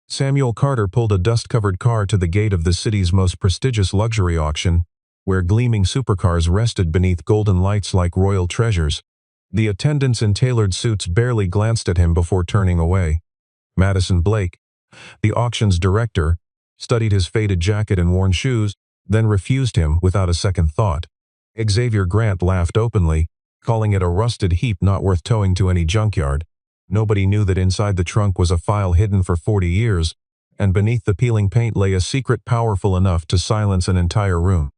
Samuel Carter pulled a dust-covered car to the gate of the city's most prestigious luxury auction, where gleaming supercars rested beneath golden lights like royal treasures. The attendants in tailored suits barely glanced at him before turning away. Madison Blake, the auction's director, studied his faded jacket and worn shoes, then refused him without a second thought. Xavier Grant laughed openly, calling it a rusted heap not worth towing to any junkyard. Nobody knew that inside the trunk was a file hidden for 40 years, and beneath the peeling paint lay a secret powerful enough to silence an entire room.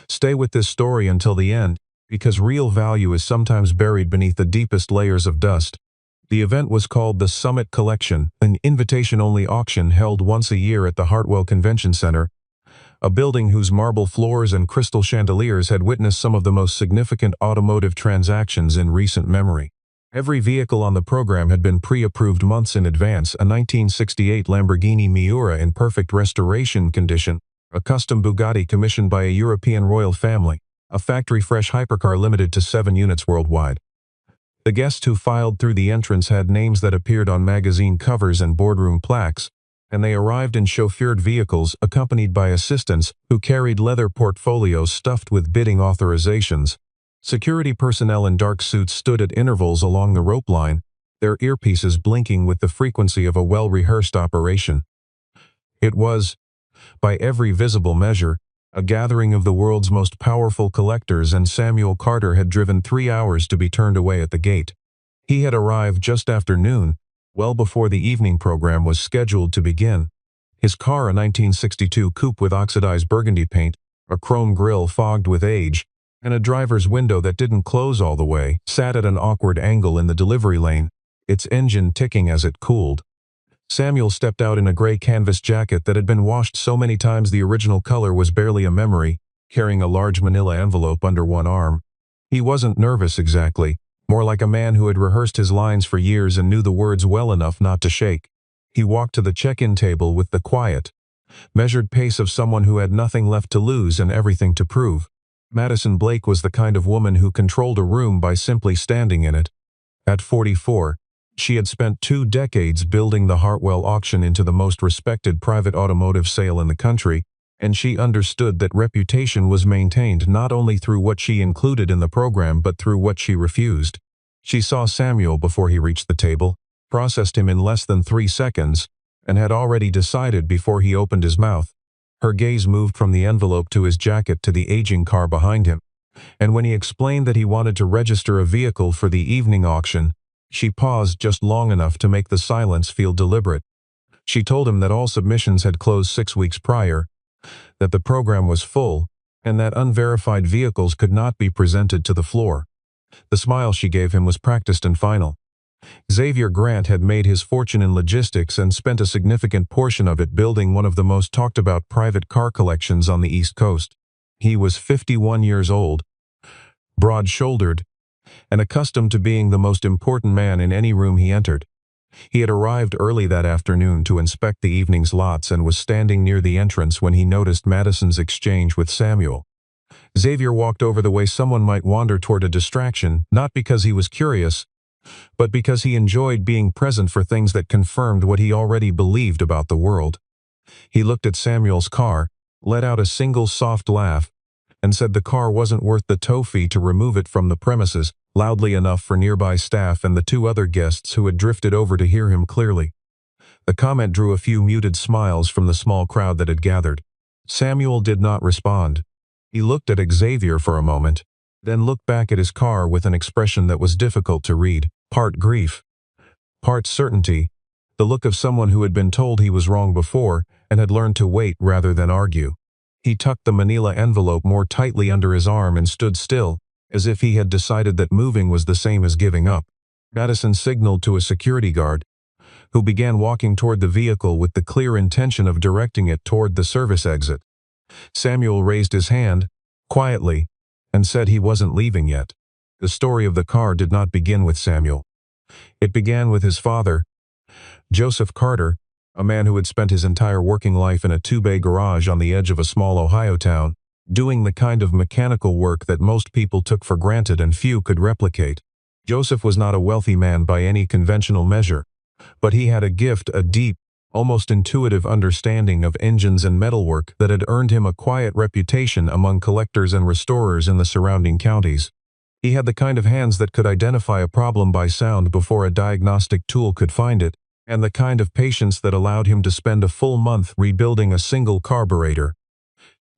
Stay with this story until the end, because real value is sometimes buried beneath the deepest layers of dust. The event was called the Summit Collection, an invitation-only auction held once a year at the Hartwell Convention Center, a building whose marble floors and crystal chandeliers had witnessed some of the most significant automotive transactions in recent memory. Every vehicle on the program had been pre-approved months in advance: a 1968 Lamborghini Miura in perfect restoration condition, a custom Bugatti commissioned by a European royal family, a factory-fresh hypercar limited to 7 units worldwide. The guests who filed through the entrance had names that appeared on magazine covers and boardroom plaques, and they arrived in chauffeured vehicles accompanied by assistants who carried leather portfolios stuffed with bidding authorizations. Security personnel in dark suits stood at intervals along the rope line, their earpieces blinking with the frequency of a well-rehearsed operation. It was, by every visible measure, a gathering of the world's most powerful collectors, and Samuel Carter had driven 3 hours to be turned away at the gate. He had arrived just after noon, well before the evening program was scheduled to begin. His car, a 1962 coupe with oxidized burgundy paint, a chrome grille fogged with age, and a driver's window that didn't close all the way, sat at an awkward angle in the delivery lane, its engine ticking as it cooled. Samuel stepped out in a gray canvas jacket that had been washed so many times the original color was barely a memory, carrying a large manila envelope under one arm. He wasn't nervous exactly, more like a man who had rehearsed his lines for years and knew the words well enough not to shake. He walked to the check-in table with the quiet, measured pace of someone who had nothing left to lose and everything to prove. Madison Blake was the kind of woman who controlled a room by simply standing in it. At 44, she had spent 2 decades building the Hartwell auction into the most respected private automotive sale in the country, and she understood that reputation was maintained not only through what she included in the program but through what she refused. She saw Samuel before he reached the table, processed him in less than 3 seconds, and had already decided before he opened his mouth. Her gaze moved from the envelope to his jacket to the aging car behind him, and when he explained that he wanted to register a vehicle for the evening auction, she paused just long enough to make the silence feel deliberate. She told him that all submissions had closed 6 weeks prior, that the program was full, and that unverified vehicles could not be presented to the floor. The smile she gave him was practiced and final. Xavier Grant had made his fortune in logistics and spent a significant portion of it building one of the most talked-about private car collections on the East Coast. He was 51 years old, broad-shouldered, and accustomed to being the most important man in any room he entered. He had arrived early that afternoon to inspect the evening's lots and was standing near the entrance when he noticed Madison's exchange with Samuel. Xavier walked over the way someone might wander toward a distraction, not because he was curious, but because he enjoyed being present for things that confirmed what he already believed about the world. He looked at Samuel's car, let out a single soft laugh, and said the car wasn't worth the tow fee to remove it from the premises, loudly enough for nearby staff and the 2 other guests who had drifted over to hear him clearly. The comment drew a few muted smiles from the small crowd that had gathered. Samuel did not respond. He looked at Xavier for a moment, then looked back at his car with an expression that was difficult to read, part grief, part certainty, the look of someone who had been told he was wrong before and had learned to wait rather than argue. He tucked the manila envelope more tightly under his arm and stood still, as if he had decided that moving was the same as giving up. Madison signaled to a security guard, who began walking toward the vehicle with the clear intention of directing it toward the service exit. Samuel raised his hand, quietly, and said he wasn't leaving yet. The story of the car did not begin with Samuel. It began with his father, Joseph Carter, a man who had spent his entire working life in a 2-bay garage on the edge of a small Ohio town, doing the kind of mechanical work that most people took for granted and few could replicate. Joseph was not a wealthy man by any conventional measure, but he had a gift, a deep, almost intuitive understanding of engines and metalwork that had earned him a quiet reputation among collectors and restorers in the surrounding counties. He had the kind of hands that could identify a problem by sound before a diagnostic tool could find it, and the kind of patience that allowed him to spend a full month rebuilding a single carburetor.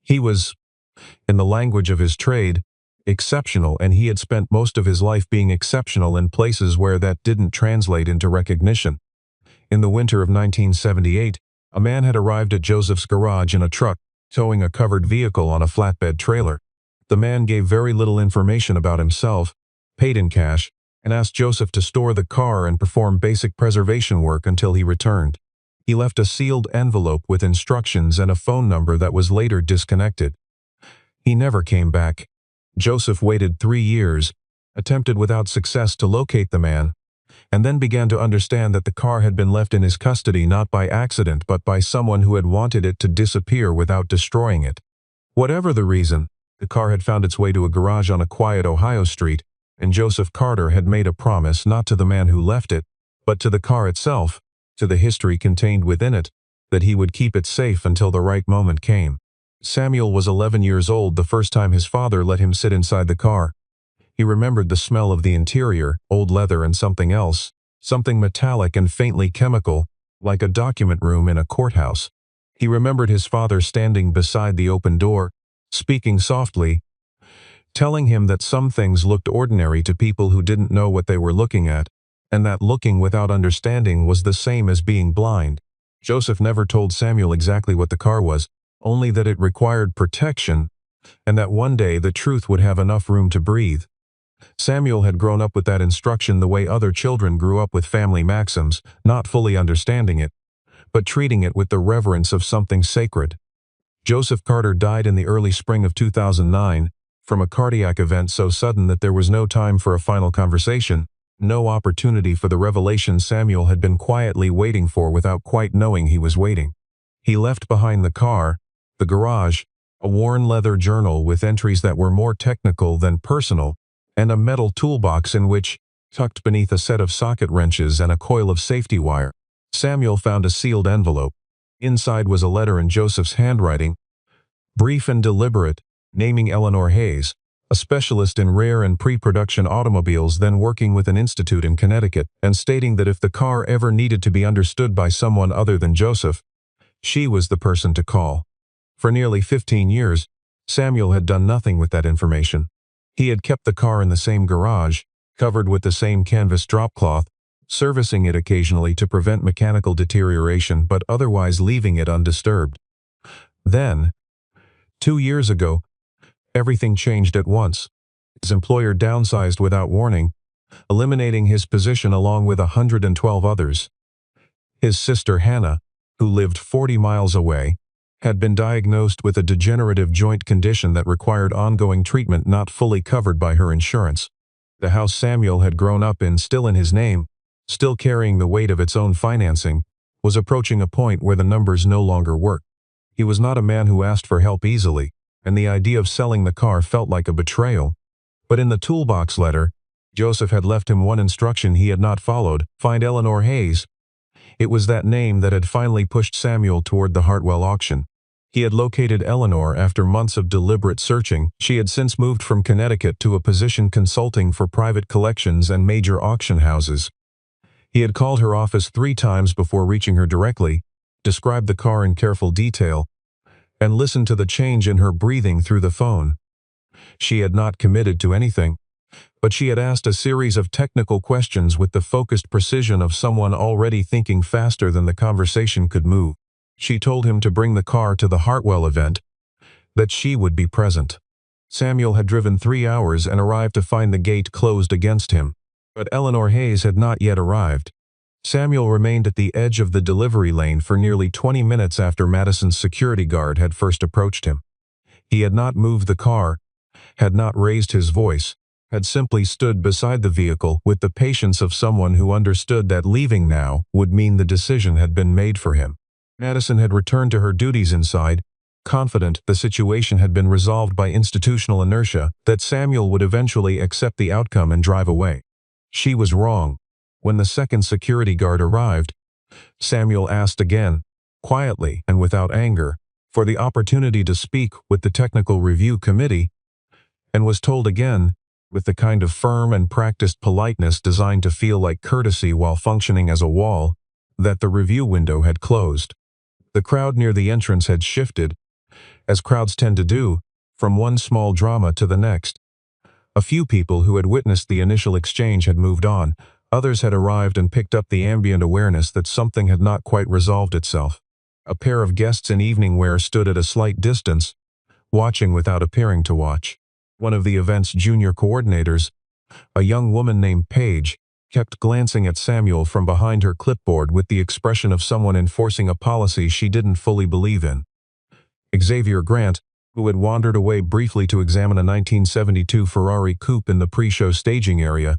He was, in the language of his trade, exceptional, and he had spent most of his life being exceptional in places where that didn't translate into recognition. In the winter of 1978, a man had arrived at Joseph's garage in a truck, towing a covered vehicle on a flatbed trailer. The man gave very little information about himself, paid in cash, and asked Joseph to store the car and perform basic preservation work until he returned. He left a sealed envelope with instructions and a phone number that was later disconnected. He never came back. Joseph waited 3 years, attempted without success to locate the man, and then began to understand that the car had been left in his custody not by accident but by someone who had wanted it to disappear without destroying it. Whatever the reason, the car had found its way to a garage on a quiet Ohio street, and Joseph Carter had made a promise not to the man who left it, but to the car itself, to the history contained within it, that he would keep it safe until the right moment came. Samuel was 11 years old the first time his father let him sit inside the car. He remembered the smell of the interior, old leather and something else, something metallic and faintly chemical, like a document room in a courthouse. He remembered his father standing beside the open door, speaking softly, telling him that some things looked ordinary to people who didn't know what they were looking at, and that looking without understanding was the same as being blind. Joseph never told Samuel exactly what the car was, only that it required protection, and that one day the truth would have enough room to breathe. Samuel had grown up with that instruction the way other children grew up with family maxims, not fully understanding it, but treating it with the reverence of something sacred. Joseph Carter died in the early spring of 2009, from a cardiac event so sudden that there was no time for a final conversation, no opportunity for the revelation Samuel had been quietly waiting for without quite knowing he was waiting. He left behind the car, the garage, a worn leather journal with entries that were more technical than personal, and a metal toolbox in which, tucked beneath a set of socket wrenches and a coil of safety wire, Samuel found a sealed envelope. Inside was a letter in Joseph's handwriting, brief and deliberate, naming Eleanor Hayes, a specialist in rare and pre-production automobiles then working with an institute in Connecticut, and stating that if the car ever needed to be understood by someone other than Joseph, she was the person to call. For nearly 15 years, Samuel had done nothing with that information. He had kept the car in the same garage, covered with the same canvas dropcloth, servicing it occasionally to prevent mechanical deterioration but otherwise leaving it undisturbed. Then, 2 years ago, everything changed at once. His employer downsized without warning, eliminating his position along with 112 others. His sister Hannah, who lived 40 miles away, had been diagnosed with a degenerative joint condition that required ongoing treatment not fully covered by her insurance. The house Samuel had grown up in, still in his name, still carrying the weight of its own financing, was approaching a point where the numbers no longer worked. He was not a man who asked for help easily, and the idea of selling the car felt like a betrayal. But in the toolbox letter, Joseph had left him one instruction he had not followed: find Eleanor Hayes. It was that name that had finally pushed Samuel toward the Hartwell auction. He had located Eleanor after months of deliberate searching. She had since moved from Connecticut to a position consulting for private collections and major auction houses. He had called her office 3 times before reaching her directly, described the car in careful detail, and listened to the change in her breathing through the phone. She had not committed to anything, but she had asked a series of technical questions with the focused precision of someone already thinking faster than the conversation could move. She told him to bring the car to the Hartwell event, that she would be present. Samuel had driven 3 hours and arrived to find the gate closed against him, but Eleanor Hayes had not yet arrived. Samuel remained at the edge of the delivery lane for nearly 20 minutes after Madison's security guard had first approached him. He had not moved the car, had not raised his voice, had simply stood beside the vehicle with the patience of someone who understood that leaving now would mean the decision had been made for him. Madison had returned to her duties inside, confident the situation had been resolved by institutional inertia, that Samuel would eventually accept the outcome and drive away. She was wrong. When the second security guard arrived, Samuel asked again, quietly and without anger, for the opportunity to speak with the technical review committee, and was told again, with the kind of firm and practiced politeness designed to feel like courtesy while functioning as a wall, that the review window had closed. The crowd near the entrance had shifted, as crowds tend to do, from one small drama to the next. A few people who had witnessed the initial exchange had moved on. Others had arrived and picked up the ambient awareness that something had not quite resolved itself. A pair of guests in evening wear stood at a slight distance, watching without appearing to watch. One of the event's junior coordinators, a young woman named Paige, kept glancing at Samuel from behind her clipboard with the expression of someone enforcing a policy she didn't fully believe in. Xavier Grant, who had wandered away briefly to examine a 1972 Ferrari coupe in the pre-show staging area,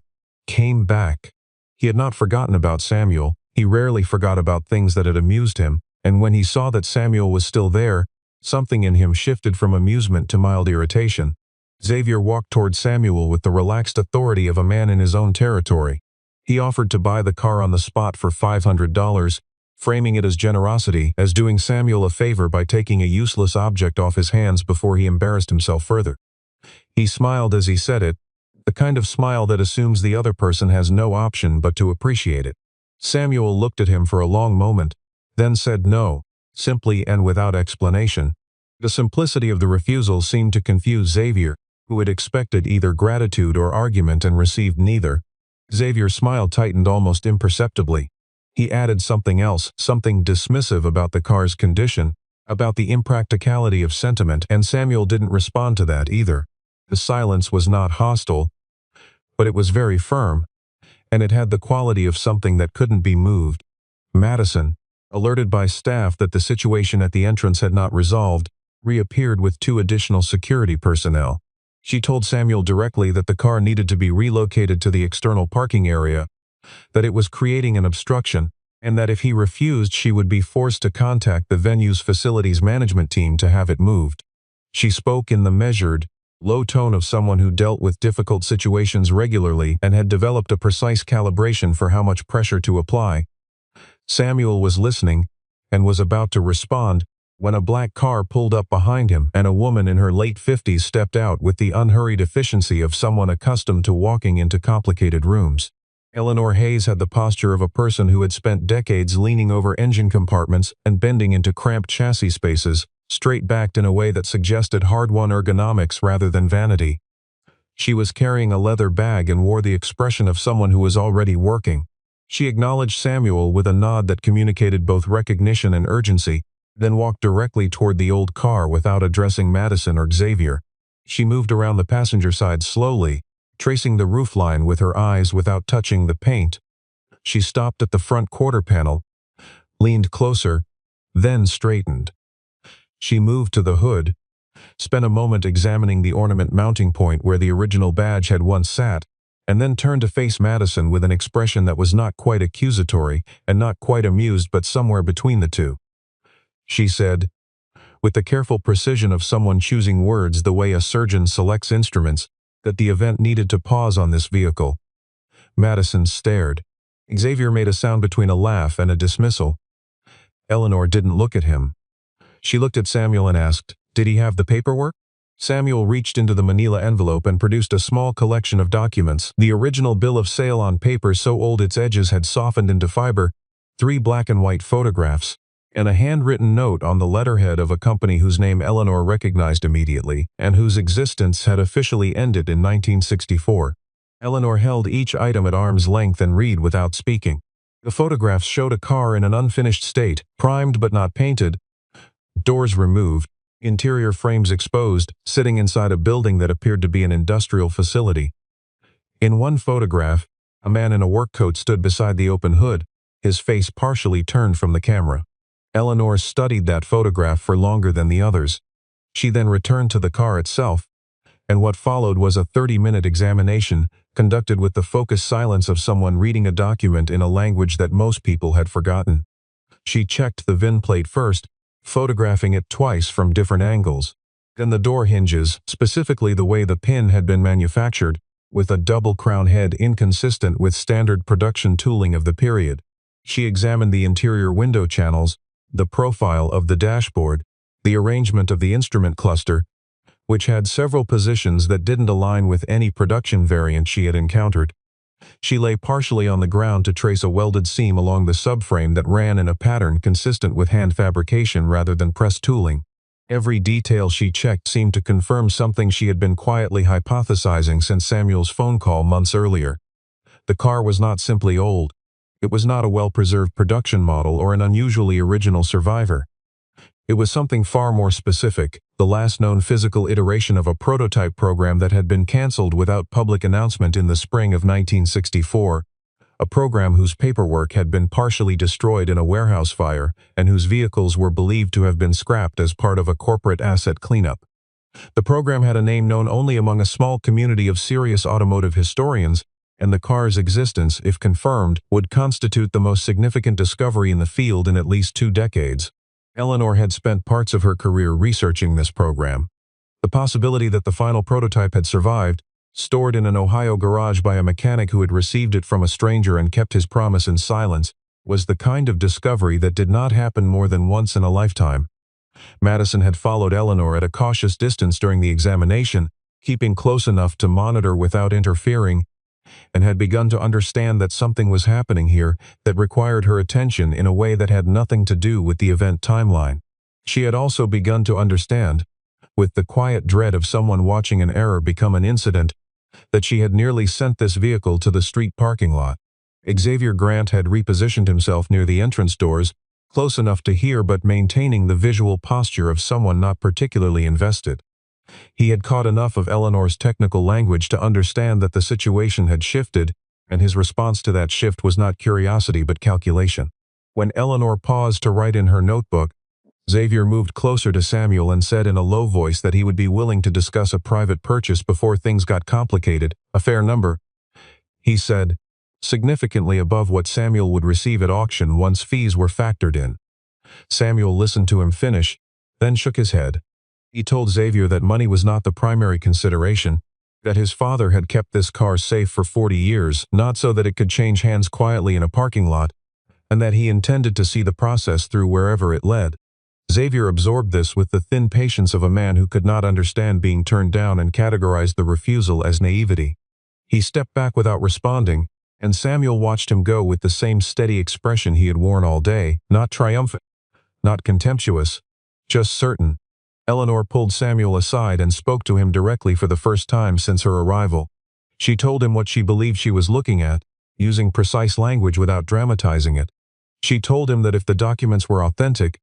came back. He had not forgotten about Samuel. He rarely forgot about things that had amused him, and when he saw that Samuel was still there, something in him shifted from amusement to mild irritation. Xavier walked toward Samuel with the relaxed authority of a man in his own territory. He offered to buy the car on the spot for $500, framing it as generosity, as doing Samuel a favor by taking a useless object off his hands before he embarrassed himself further. He smiled as he said it, the kind of smile that assumes the other person has no option but to appreciate it. Samuel looked at him for a long moment, then said no, simply and without explanation. The simplicity of the refusal seemed to confuse Xavier, who had expected either gratitude or argument and received neither. Xavier's smile tightened almost imperceptibly. He added something else, something dismissive about the car's condition, about the impracticality of sentiment, and Samuel didn't respond to that either. The silence was not hostile, but it was very firm, and it had the quality of something that couldn't be moved. Madison, alerted by staff that the situation at the entrance had not resolved, reappeared with 2 additional security personnel. She told Samuel directly that the car needed to be relocated to the external parking area, that it was creating an obstruction, and that if he refused she would be forced to contact the venue's facilities management team to have it moved. She spoke in the measured, low tone of someone who dealt with difficult situations regularly and had developed a precise calibration for how much pressure to apply. Samuel was listening, and was about to respond, when a black car pulled up behind him and a woman in her late 50s stepped out with the unhurried efficiency of someone accustomed to walking into complicated rooms. Eleanor Hayes had the posture of a person who had spent decades leaning over engine compartments and bending into cramped chassis spaces, straight-backed in a way that suggested hard-won ergonomics rather than vanity. She was carrying a leather bag and wore the expression of someone who was already working. She acknowledged Samuel with a nod that communicated both recognition and urgency, then walked directly toward the old car without addressing Madison or Xavier. She moved around the passenger side slowly, tracing the roofline with her eyes without touching the paint. She stopped at the front quarter panel, leaned closer, then straightened. She moved to the hood, spent a moment examining the ornament mounting point where the original badge had once sat, and then turned to face Madison with an expression that was not quite accusatory and not quite amused but somewhere between the two. She said, with the careful precision of someone choosing words the way a surgeon selects instruments, that the event needed to pause on this vehicle. Madison stared. Xavier made a sound between a laugh and a dismissal. Eleanor didn't look at him. She looked at Samuel and asked, "Did he have the paperwork?" Samuel reached into the manila envelope and produced a small collection of documents, the original bill of sale on paper so old its edges had softened into fiber, 3 black and white photographs, and a handwritten note on the letterhead of a company whose name Eleanor recognized immediately, and whose existence had officially ended in 1964. Eleanor held each item at arm's length and read without speaking. The photographs showed a car in an unfinished state, primed but not painted, doors removed, interior frames exposed, sitting inside a building that appeared to be an industrial facility. In one photograph, a man in a work coat stood beside the open hood, his face partially turned from the camera. Eleanor studied that photograph for longer than the others. She then returned to the car itself, and what followed was a 30-minute examination conducted with the focused silence of someone reading a document in a language that most people had forgotten. She checked the VIN plate first, photographing it twice from different angles. Then the door hinges, specifically the way the pin had been manufactured, with a double crown head inconsistent with standard production tooling of the period. She examined the interior window channels, the profile of the dashboard, the arrangement of the instrument cluster, which had several positions that didn't align with any production variant she had encountered. She lay partially on the ground to trace a welded seam along the subframe that ran in a pattern consistent with hand fabrication rather than press tooling. Every detail she checked seemed to confirm something she had been quietly hypothesizing since Samuel's phone call months earlier. The car was not simply old. It was not a well-preserved production model or an unusually original survivor. It was something far more specific, the last known physical iteration of a prototype program that had been cancelled without public announcement in the spring of 1964, a program whose paperwork had been partially destroyed in a warehouse fire and whose vehicles were believed to have been scrapped as part of a corporate asset cleanup. The program had a name known only among a small community of serious automotive historians, and the car's existence, if confirmed, would constitute the most significant discovery in the field in at least 2 decades. Eleanor had spent parts of her career researching this program. The possibility that the final prototype had survived, stored in an Ohio garage by a mechanic who had received it from a stranger and kept his promise in silence, was the kind of discovery that did not happen more than once in a lifetime. Madison had followed Eleanor at a cautious distance during the examination, keeping close enough to monitor without interfering, and had begun to understand that something was happening here that required her attention in a way that had nothing to do with the event timeline. She had also begun to understand, with the quiet dread of someone watching an error become an incident, that she had nearly sent this vehicle to the street parking lot. Xavier Grant had repositioned himself near the entrance doors, close enough to hear but maintaining the visual posture of someone not particularly invested. He had caught enough of Eleanor's technical language to understand that the situation had shifted, and his response to that shift was not curiosity but calculation. When Eleanor paused to write in her notebook, Xavier moved closer to Samuel and said in a low voice that he would be willing to discuss a private purchase before things got complicated, a fair number, he said, significantly above what Samuel would receive at auction once fees were factored in. Samuel listened to him finish, then shook his head. He told Xavier that money was not the primary consideration, that his father had kept this car safe for 40 years, not so that it could change hands quietly in a parking lot, and that he intended to see the process through wherever it led. Xavier absorbed this with the thin patience of a man who could not understand being turned down and categorized the refusal as naivety. He stepped back without responding, and Samuel watched him go with the same steady expression he had worn all day, not triumphant, not contemptuous, just certain. Eleanor pulled Samuel aside and spoke to him directly for the first time since her arrival. She told him what she believed she was looking at, using precise language without dramatizing it. She told him that if the documents were authentic,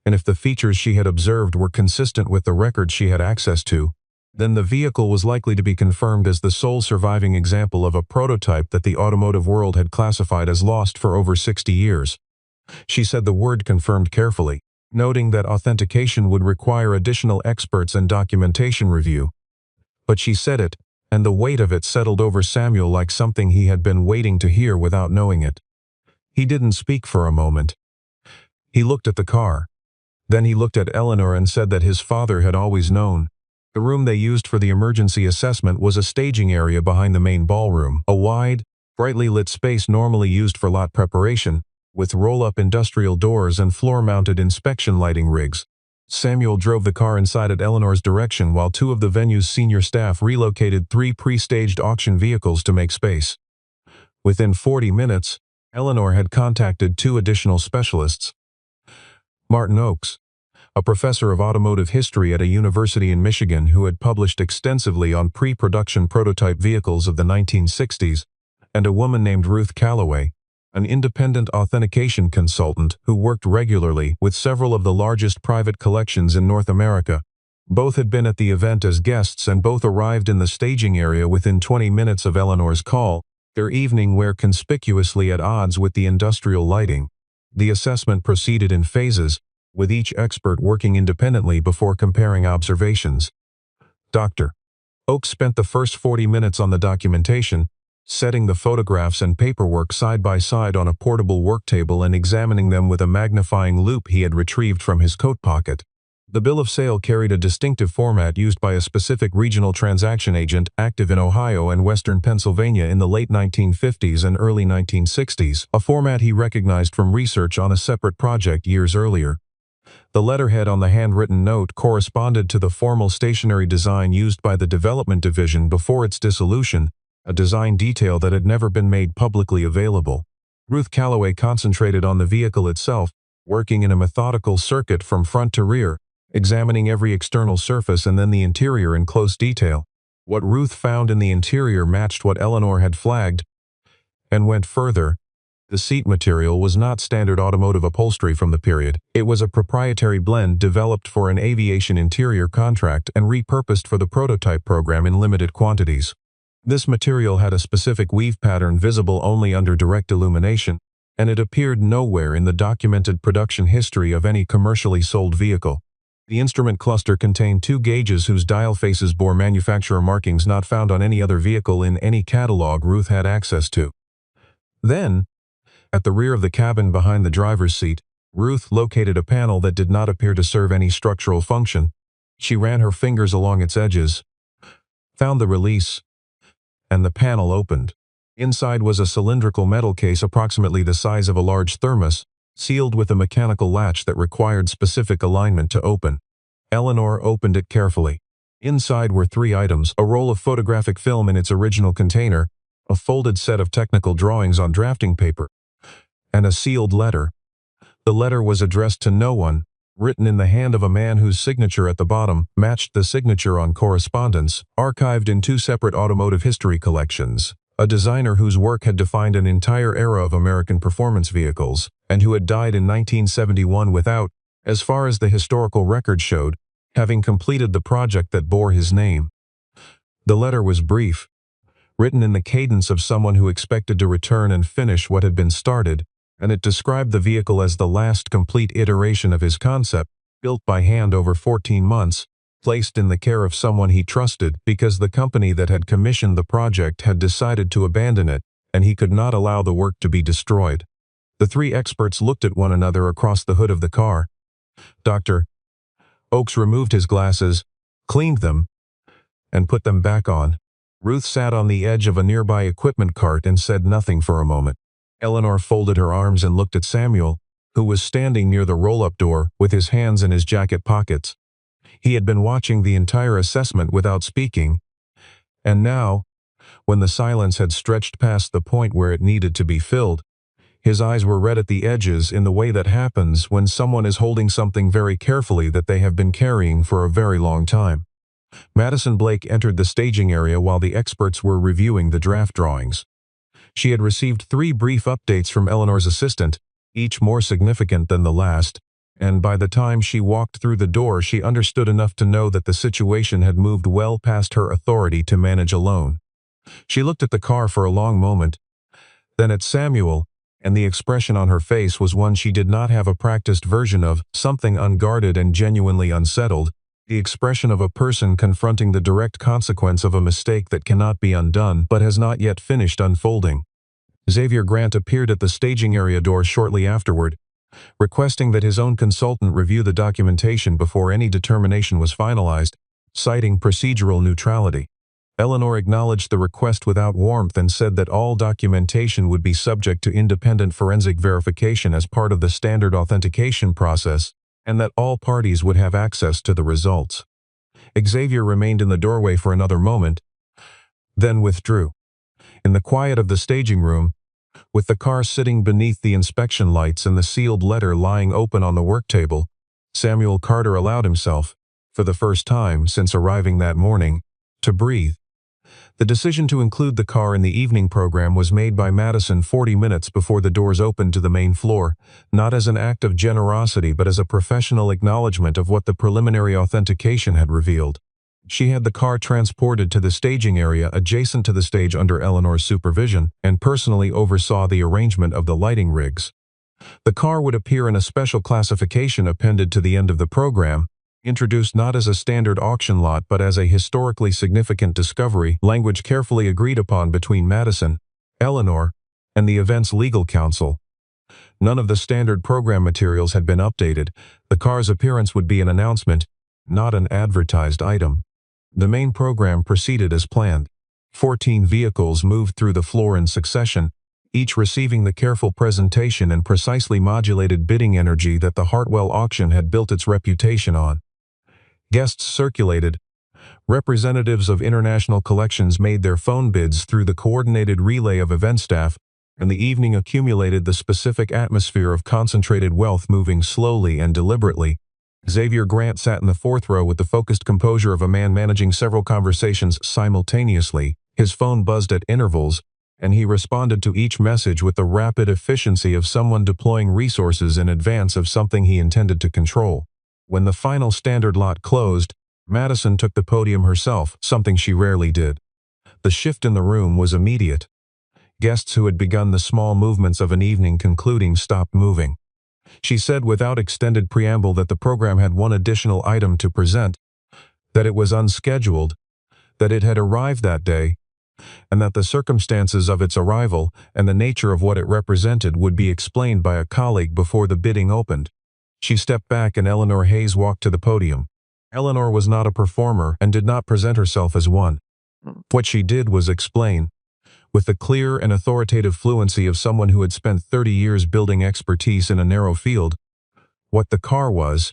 and if the features she had observed were consistent with the records she had access to, then the vehicle was likely to be confirmed as the sole surviving example of a prototype that the automotive world had classified as lost for over 60 years. She said the word confirmed carefully, noting that authentication would require additional experts and documentation review. But she said it, and the weight of it settled over Samuel like something he had been waiting to hear without knowing it. He didn't speak for a moment. He looked at the car. Then he looked at Eleanor and said that his father had always known. The room they used for the emergency assessment was a staging area behind the main ballroom, a wide, brightly lit space normally used for lot preparation, with roll-up industrial doors and floor-mounted inspection lighting rigs. Samuel drove the car inside at Eleanor's direction while 2 of the venue's senior staff relocated 3 pre-staged auction vehicles to make space. Within 40 minutes, Eleanor had contacted 2 additional specialists. Martin Oakes, a professor of automotive history at a university in Michigan who had published extensively on pre-production prototype vehicles of the 1960s, and a woman named Ruth Calloway, an independent authentication consultant who worked regularly with several of the largest private collections in North America. Both had been at the event as guests and both arrived in the staging area within 20 minutes of Eleanor's call, their evening wear conspicuously at odds with the industrial lighting. The assessment proceeded in phases, with each expert working independently before comparing observations. Dr. Oakes spent the first 40 minutes on the documentation, setting the photographs and paperwork side by side on a portable work table and examining them with a magnifying loupe he had retrieved from his coat pocket. The bill of sale carried a distinctive format used by a specific regional transaction agent active in Ohio and western Pennsylvania in the late 1950s and early 1960s, a format he recognized from research on a separate project years earlier. The letterhead on the handwritten note corresponded to the formal stationery design used by the development division before its dissolution, a design detail that had never been made publicly available. Ruth Calloway concentrated on the vehicle itself, working in a methodical circuit from front to rear, examining every external surface and then the interior in close detail. What Ruth found in the interior matched what Eleanor had flagged, and went further. The seat material was not standard automotive upholstery from the period. It was a proprietary blend developed for an aviation interior contract and repurposed for the prototype program in limited quantities. This material had a specific weave pattern visible only under direct illumination, and it appeared nowhere in the documented production history of any commercially sold vehicle. The instrument cluster contained 2 gauges whose dial faces bore manufacturer markings not found on any other vehicle in any catalog Ruth had access to. Then, at the rear of the cabin behind the driver's seat, Ruth located a panel that did not appear to serve any structural function. She ran her fingers along its edges, found the release, and the panel opened. Inside was a cylindrical metal case approximately the size of a large thermos, sealed with a mechanical latch that required specific alignment to open. Eleanor opened it carefully. Inside were 3 items: a roll of photographic film in its original container, a folded set of technical drawings on drafting paper, and a sealed letter. The letter was addressed to no one, written in the hand of a man whose signature at the bottom matched the signature on correspondence, archived in 2 separate automotive history collections. A designer whose work had defined an entire era of American performance vehicles, and who had died in 1971 without, as far as the historical record showed, having completed the project that bore his name. The letter was brief, written in the cadence of someone who expected to return and finish what had been started, and it described the vehicle as the last complete iteration of his concept, built by hand over 14 months, placed in the care of someone he trusted because the company that had commissioned the project had decided to abandon it, and he could not allow the work to be destroyed. The 3 experts looked at one another across the hood of the car. Dr. Oakes removed his glasses, cleaned them, and put them back on. Ruth sat on the edge of a nearby equipment cart and said nothing for a moment. Eleanor folded her arms and looked at Samuel, who was standing near the roll-up door with his hands in his jacket pockets. He had been watching the entire assessment without speaking, and now, when the silence had stretched past the point where it needed to be filled, his eyes were red at the edges in the way that happens when someone is holding something very carefully that they have been carrying for a very long time. Madison Blake entered the staging area while the experts were reviewing the draft drawings. She had received 3 brief updates from Eleanor's assistant, each more significant than the last, and by the time she walked through the door she understood enough to know that the situation had moved well past her authority to manage alone. She looked at the car for a long moment, then at Samuel, and the expression on her face was one she did not have a practiced version of, something unguarded and genuinely unsettled, the expression of a person confronting the direct consequence of a mistake that cannot be undone but has not yet finished unfolding. Xavier Grant appeared at the staging area door shortly afterward, requesting that his own consultant review the documentation before any determination was finalized, citing procedural neutrality. Eleanor acknowledged the request without warmth and said that all documentation would be subject to independent forensic verification as part of the standard authentication process, and that all parties would have access to the results. Xavier remained in the doorway for another moment, then withdrew. In the quiet of the staging room, with the car sitting beneath the inspection lights and the sealed letter lying open on the work table, Samuel Carter allowed himself, for the first time since arriving that morning, to breathe. The decision to include the car in the evening program was made by Madison 40 minutes before the doors opened to the main floor, not as an act of generosity but as a professional acknowledgement of what the preliminary authentication had revealed. She had the car transported to the staging area adjacent to the stage under Eleanor's supervision and personally oversaw the arrangement of the lighting rigs. The car would appear in a special classification appended to the end of the program, introduced not as a standard auction lot but as a historically significant discovery, language carefully agreed upon between Madison, Eleanor, and the event's legal counsel. None of the standard program materials had been updated. The car's appearance would be an announcement, not an advertised item. The main program proceeded as planned. 14 vehicles moved through the floor in succession, each receiving the careful presentation and precisely modulated bidding energy that the Hartwell auction had built its reputation on. Guests circulated. Representatives of international collections made their phone bids through the coordinated relay of event staff, and the evening accumulated the specific atmosphere of concentrated wealth moving slowly and deliberately. Xavier Grant sat in the fourth row with the focused composure of a man managing several conversations simultaneously. His phone buzzed at intervals, and he responded to each message with the rapid efficiency of someone deploying resources in advance of something he intended to control. When the final standard lot closed, Madison took the podium herself, something she rarely did. The shift in the room was immediate. Guests who had begun the small movements of an evening concluding stopped moving. She said without extended preamble that the program had one additional item to present, that it was unscheduled, that it had arrived that day, and that the circumstances of its arrival and the nature of what it represented would be explained by a colleague before the bidding opened. She stepped back and Eleanor Hayes walked to the podium. Eleanor was not a performer and did not present herself as one. What she did was explain, with the clear and authoritative fluency of someone who had spent 30 years building expertise in a narrow field, what the car was,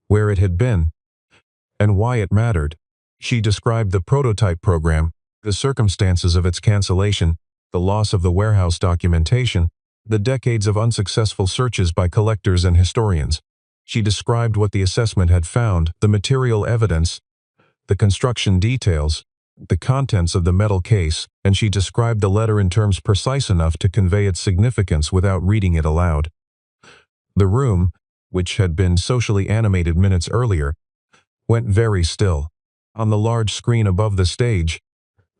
where it had been, and why it mattered. She described the prototype program, the circumstances of its cancellation, the loss of the warehouse documentation, the decades of unsuccessful searches by collectors and historians. She described what the assessment had found, the material evidence, the construction details, the contents of the metal case, and she described the letter in terms precise enough to convey its significance without reading it aloud. The room, which had been socially animated minutes earlier, went very still. On the large screen above the stage,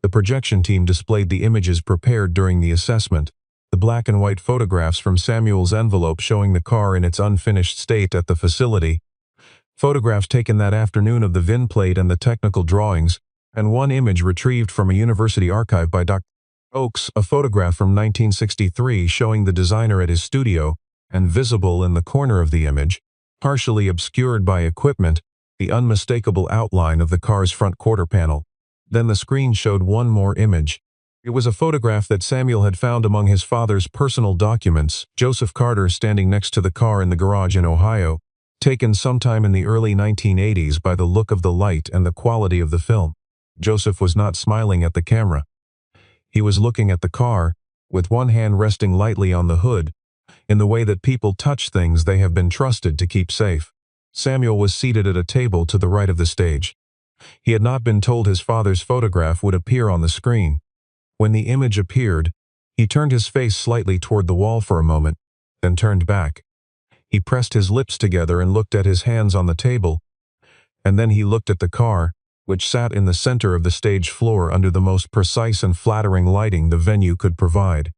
the projection team displayed the images prepared during the assessment, the black and white photographs from Samuel's envelope showing the car in its unfinished state at the facility, photographs taken that afternoon of the VIN plate and the technical drawings, and one image retrieved from a university archive by Dr. Oakes, a photograph from 1963 showing the designer at his studio, and visible in the corner of the image, partially obscured by equipment, the unmistakable outline of the car's front quarter panel. Then the screen showed one more image. It was a photograph that Samuel had found among his father's personal documents, Joseph Carter standing next to the car in the garage in Ohio, taken sometime in the early 1980s by the look of the light and the quality of the film. Joseph was not smiling at the camera. He was looking at the car, with one hand resting lightly on the hood, in the way that people touch things they have been trusted to keep safe. Samuel was seated at a table to the right of the stage. He had not been told his father's photograph would appear on the screen. When the image appeared, he turned his face slightly toward the wall for a moment, then turned back. He pressed his lips together and looked at his hands on the table, and then he looked at the car, which sat in the center of the stage floor under the most precise and flattering lighting the venue could provide.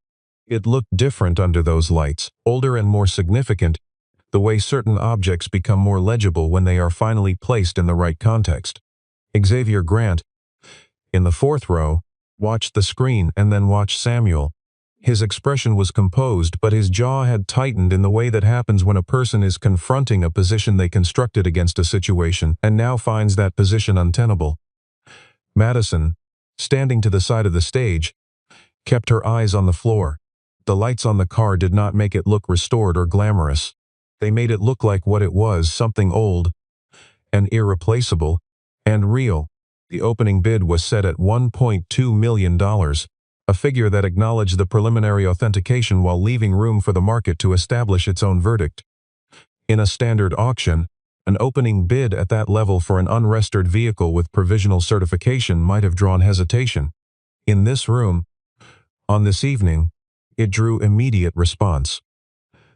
It looked different under those lights, older and more significant, the way certain objects become more legible when they are finally placed in the right context. Xavier Grant, in the fourth row, watched the screen and then watched Samuel. His expression was composed, but his jaw had tightened in the way that happens when a person is confronting a position they constructed against a situation and now finds that position untenable. Madison, standing to the side of the stage, kept her eyes on the floor. The lights on the car did not make it look restored or glamorous. They made it look like what it was, something old and irreplaceable and real. The opening bid was set at $1.2 million, a figure that acknowledged the preliminary authentication while leaving room for the market to establish its own verdict. In a standard auction, an opening bid at that level for an unregistered vehicle with provisional certification might have drawn hesitation. In this room, on this evening, it drew immediate response.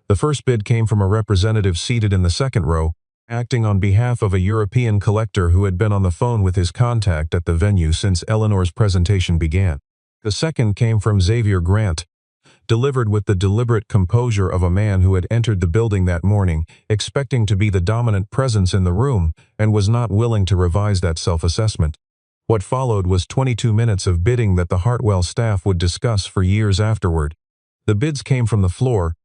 The first bid came from a representative seated in the second row, acting on behalf of a European collector who had been on the phone with his contact at the venue since Eleanor's presentation began. The second came from Xavier Grant, delivered with the deliberate composure of a man who had entered the building that morning, expecting to be the dominant presence in the room, and was not willing to revise that self-assessment. What followed was 22 minutes of bidding that the Hartwell staff would discuss for years afterward. The bids came from the floor,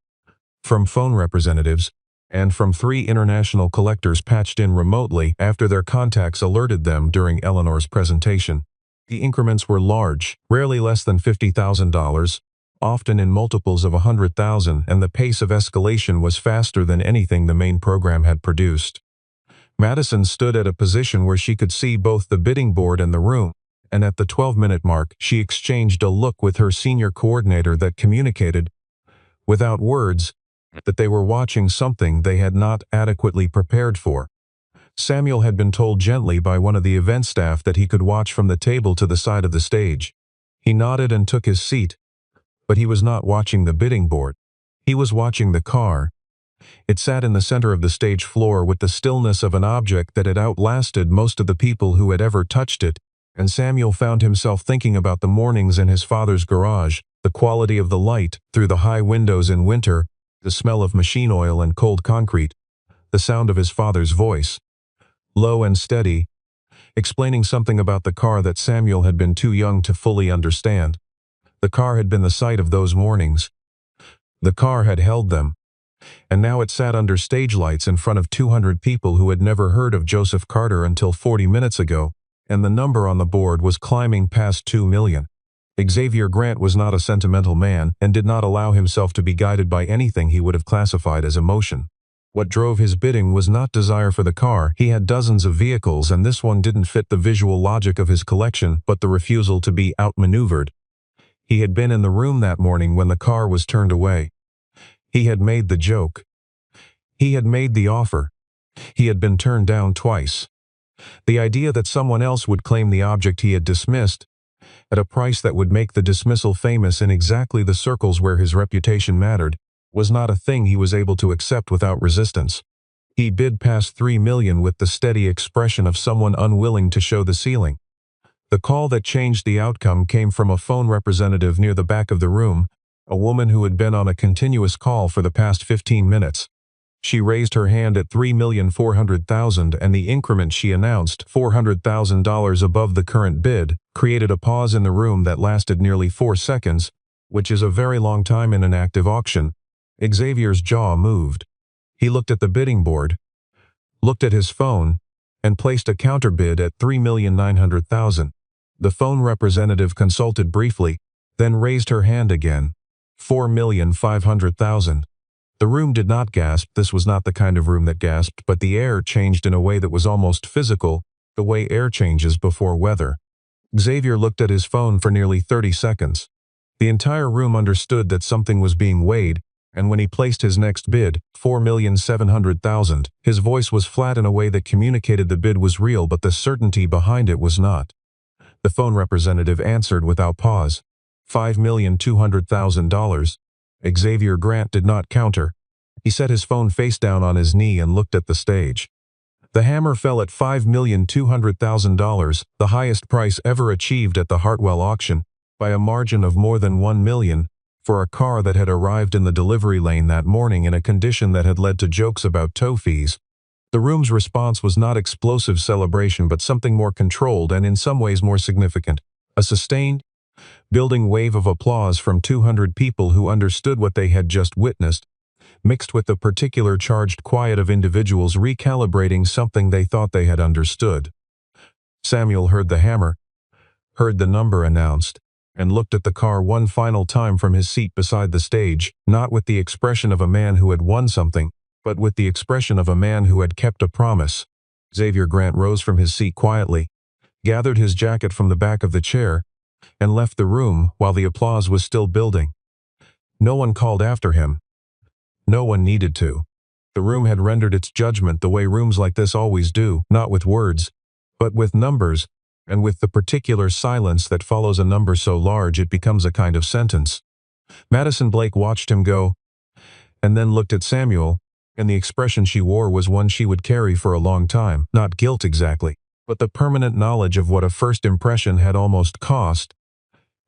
from phone representatives, and from 3 international collectors patched in remotely after their contacts alerted them during Eleanor's presentation. The increments were large, rarely less than $50,000, often in multiples of 100,000, and the pace of escalation was faster than anything the main program had produced. Madison stood at a position where she could see both the bidding board and the room, and at the 12-minute mark she exchanged a look with her senior coordinator that communicated, without words, that they were watching something they had not adequately prepared for. Samuel had been told gently by one of the event staff that he could watch from the table to the side of the stage. He nodded and took his seat, but he was not watching the bidding board. He was watching the car. It sat in the center of the stage floor with the stillness of an object that had outlasted most of the people who had ever touched it, and Samuel found himself thinking about the mornings in his father's garage, the quality of the light through the high windows in winter, the smell of machine oil and cold concrete, the sound of his father's voice, low and steady, explaining something about the car that Samuel had been too young to fully understand. The car had been the sight of those mornings. The car had held them. And now it sat under stage lights in front of 200 people who had never heard of Joseph Carter until 40 minutes ago, and the number on the board was climbing past 2 million. Xavier Grant was not a sentimental man and did not allow himself to be guided by anything he would have classified as emotion. What drove his bidding was not desire for the car. He had dozens of vehicles and this one didn't fit the visual logic of his collection, but the refusal to be outmaneuvered. He had been in the room that morning when the car was turned away. He had made the joke. He had made the offer. He had been turned down twice. The idea that someone else would claim the object he had dismissed, at a price that would make the dismissal famous in exactly the circles where his reputation mattered, was not a thing he was able to accept without resistance. He bid past 3 million with the steady expression of someone unwilling to show the ceiling. The call that changed the outcome came from a phone representative near the back of the room, a woman who had been on a continuous call for the past 15 minutes. She raised her hand at $3,400,000 and the increment she announced, $400,000 above the current bid, created a pause in the room that lasted nearly 4 seconds, which is a very long time in an active auction. Xavier's jaw moved. He looked at the bidding board, looked at his phone, and placed a counterbid at $3,900,000. The phone representative consulted briefly, then raised her hand again. $4,500,000. The room did not gasp. This was not the kind of room that gasped, but the air changed in a way that was almost physical, the way air changes before weather. Xavier looked at his phone for nearly 30 seconds. The entire room understood that something was being weighed, and when he placed his next bid, $4,700,000, his voice was flat in a way that communicated the bid was real but the certainty behind it was not. The phone representative answered without pause. $5,200,000. Xavier Grant did not counter. He set his phone face down on his knee and looked at the stage. The hammer fell at $5,200,000, the highest price ever achieved at the Hartwell auction, by a margin of more than $1 million, for a car that had arrived in the delivery lane that morning in a condition that had led to jokes about tow fees. The room's response was not explosive celebration but something more controlled and in some ways more significant. A sustained, building wave of applause from 200 people who understood what they had just witnessed, mixed with the particular charged quiet of individuals recalibrating something they thought they had understood. Samuel heard the hammer, heard the number announced, and looked at the car one final time from his seat beside the stage, not with the expression of a man who had won something, but with the expression of a man who had kept a promise. Xavier Grant rose from his seat quietly, gathered his jacket from the back of the chair, and left the room while the applause was still building. No one called after him. No one needed to. The room had rendered its judgment the way rooms like this always do, not with words, but with numbers, and with the particular silence that follows a number so large it becomes a kind of sentence. Madison Blake watched him go, and then looked at Samuel, and the expression she wore was one she would carry for a long time, not guilt exactly, but the permanent knowledge of what a first impression had almost cost,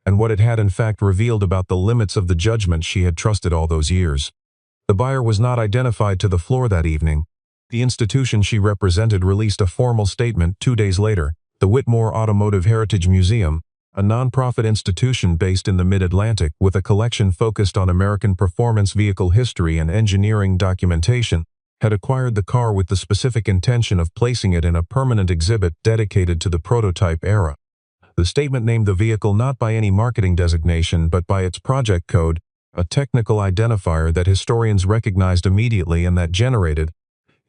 and what it had in fact revealed about the limits of the judgment she had trusted all those years. The buyer was not identified to the floor that evening. The institution she represented released a formal statement 2 days later. The Whitmore Automotive Heritage Museum, a nonprofit institution based in the Mid-Atlantic with a collection focused on American performance vehicle history and engineering documentation, had acquired the car with the specific intention of placing it in a permanent exhibit dedicated to the prototype era. The statement named the vehicle not by any marketing designation but by its project code, a technical identifier that historians recognized immediately and that generated,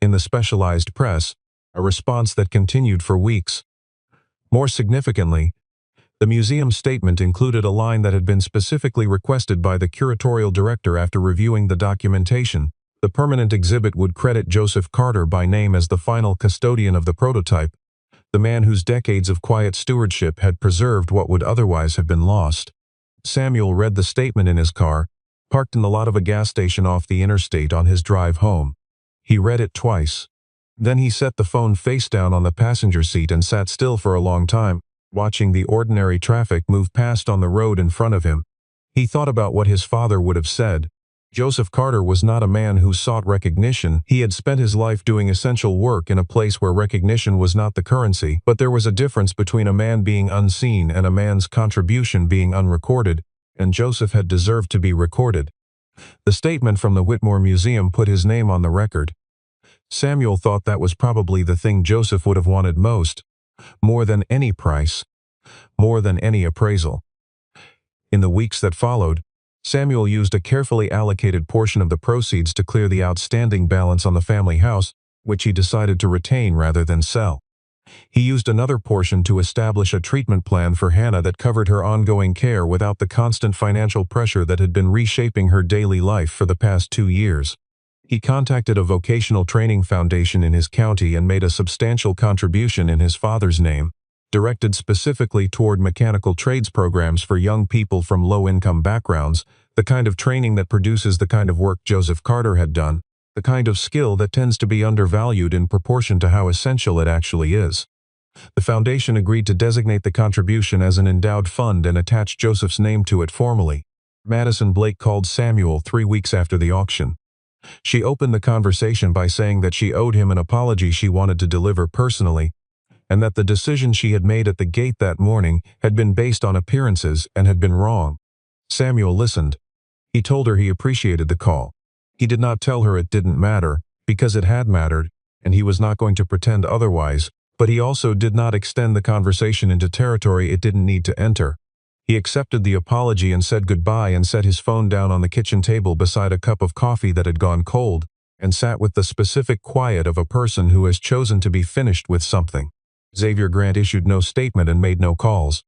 in the specialized press, a response that continued for weeks. More significantly, the museum's statement included a line that had been specifically requested by the curatorial director after reviewing the documentation. The permanent exhibit would credit Joseph Carter by name as the final custodian of the prototype, the man whose decades of quiet stewardship had preserved what would otherwise have been lost. Samuel read the statement in his car, parked in the lot of a gas station off the interstate on his drive home. He read it twice. Then he set the phone face down on the passenger seat and sat still for a long time, watching the ordinary traffic move past on the road in front of him. He thought about what his father would have said. Joseph Carter was not a man who sought recognition. He had spent his life doing essential work in a place where recognition was not the currency, but there was a difference between a man being unseen and a man's contribution being unrecorded, and Joseph had deserved to be recorded. The statement from the Whitmore Museum put his name on the record. Samuel thought that was probably the thing Joseph would have wanted most, more than any price, more than any appraisal. In the weeks that followed, Samuel used a carefully allocated portion of the proceeds to clear the outstanding balance on the family house, which he decided to retain rather than sell. He used another portion to establish a treatment plan for Hannah that covered her ongoing care without the constant financial pressure that had been reshaping her daily life for the past 2 years. He contacted a vocational training foundation in his county and made a substantial contribution in his father's name, directed specifically toward mechanical trades programs for young people from low-income backgrounds, the kind of training that produces the kind of work Joseph Carter had done, the kind of skill that tends to be undervalued in proportion to how essential it actually is. The foundation agreed to designate the contribution as an endowed fund and attach Joseph's name to it formally. Madison Blake called Samuel 3 weeks after the auction. She opened the conversation by saying that she owed him an apology she wanted to deliver personally, and that the decision she had made at the gate that morning had been based on appearances and had been wrong. Samuel listened. He told her he appreciated the call. He did not tell her it didn't matter, because it had mattered, and he was not going to pretend otherwise, but he also did not extend the conversation into territory it didn't need to enter. He accepted the apology and said goodbye and set his phone down on the kitchen table beside a cup of coffee that had gone cold, and sat with the specific quiet of a person who has chosen to be finished with something. Xavier Grant issued no statement and made no calls.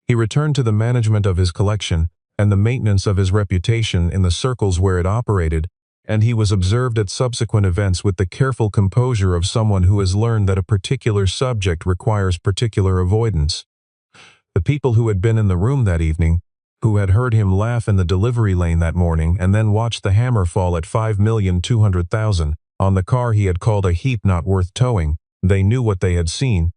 He returned to the management of his collection and the maintenance of his reputation in the circles where it operated, and he was observed at subsequent events with the careful composure of someone who has learned that a particular subject requires particular avoidance. The people who had been in the room that evening, who had heard him laugh in the delivery lane that morning and then watched the hammer fall at $5,200,000 on the car he had called a heap not worth towing, they knew what they had seen,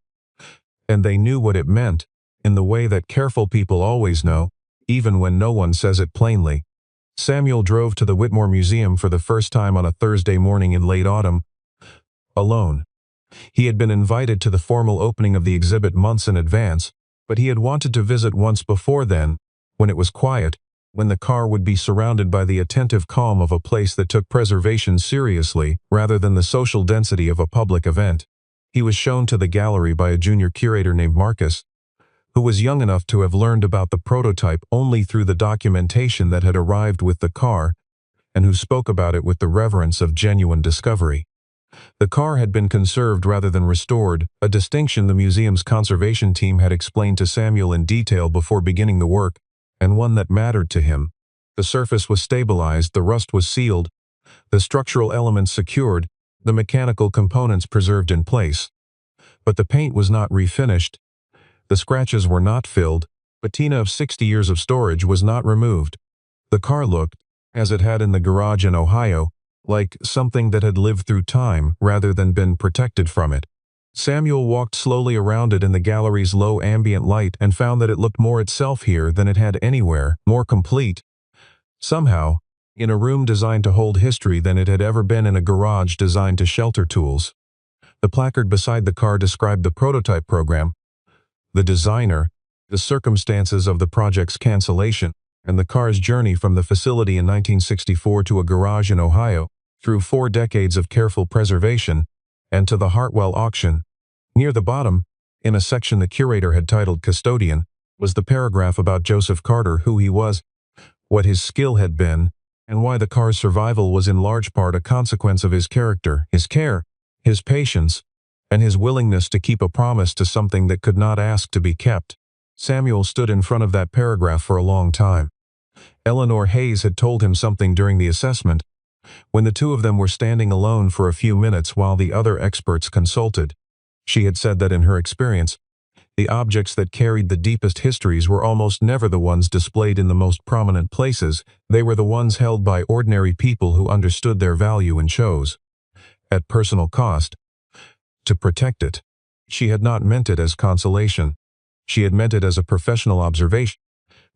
and they knew what it meant, in the way that careful people always know, even when no one says it plainly. Samuel drove to the Whitmore Museum for the first time on a Thursday morning in late autumn, alone. He had been invited to the formal opening of the exhibit months in advance, but he had wanted to visit once before then, when it was quiet, when the car would be surrounded by the attentive calm of a place that took preservation seriously rather than the social density of a public event. He was shown to the gallery by a junior curator named Marcus, who was young enough to have learned about the prototype only through the documentation that had arrived with the car, and who spoke about it with the reverence of genuine discovery. The car had been conserved rather than restored, a distinction the museum's conservation team had explained to Samuel in detail before beginning the work, and one that mattered to him. The surface was stabilized, the rust was sealed, the structural elements secured, the mechanical components preserved in place. But the paint was not refinished, the scratches were not filled, patina of 60 years of storage was not removed. The car looked, as it had in the garage in Ohio, like something that had lived through time rather than been protected from it. Samuel walked slowly around it in the gallery's low ambient light and found that it looked more itself here than it had anywhere, more complete. Somehow, in a room designed to hold history than it had ever been in a garage designed to shelter tools. The placard beside the car described the prototype program. The designer, the circumstances of the project's cancellation, and the car's journey from the facility in 1964 to a garage in Ohio, through 4 decades of careful preservation, and to the Hartwell auction. Near the bottom, in a section the curator had titled Custodian, was the paragraph about Joseph Carter, who he was, what his skill had been, and why the car's survival was in large part a consequence of his character, his care, his patience, and his willingness to keep a promise to something that could not ask to be kept. Samuel stood in front of that paragraph for a long time. Eleanor Hayes had told him something during the assessment, when the two of them were standing alone for a few minutes while the other experts consulted. She had said that in her experience, the objects that carried the deepest histories were almost never the ones displayed in the most prominent places. They were the ones held by ordinary people who understood their value and chose, at personal cost, to protect it. She had not meant it as consolation. She had meant it as a professional observation,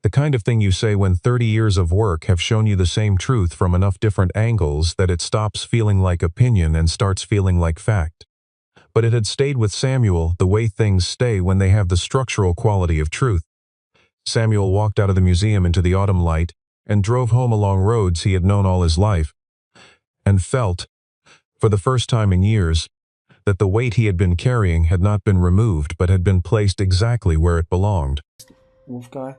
the kind of thing you say when 30 years of work have shown you the same truth from enough different angles that it stops feeling like opinion and starts feeling like fact. But it had stayed with Samuel the way things stay when they have the structural quality of truth. Samuel walked out of the museum into the autumn light and drove home along roads he had known all his life, and felt, for the first time in years, that the weight he had been carrying had not been removed but had been placed exactly where it belonged. Wolf guy.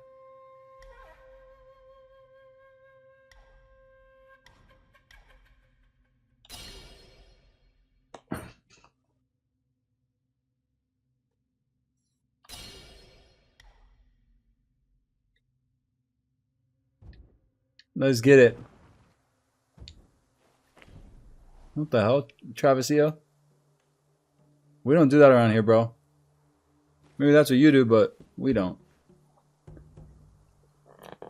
Let's get it. What the hell, Travisio? We don't do that around here, bro. Maybe that's what you do, but we don't.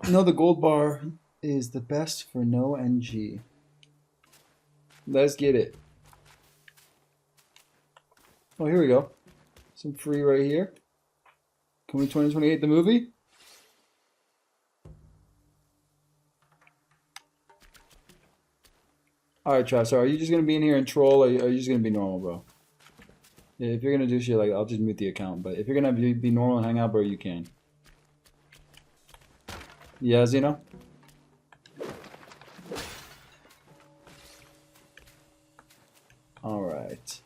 No, the gold bar is the best for no NG. Let's get it. Oh, here we go. Some free right here. Coming 2028, the movie. Alright, Trav, so are you just gonna be in here and troll, or are you just gonna be normal, bro? Yeah, if you're gonna do shit like that, I'll just mute the account, but if you're gonna be normal and hang out, bro, you can. Yeah, Zeno? Alright.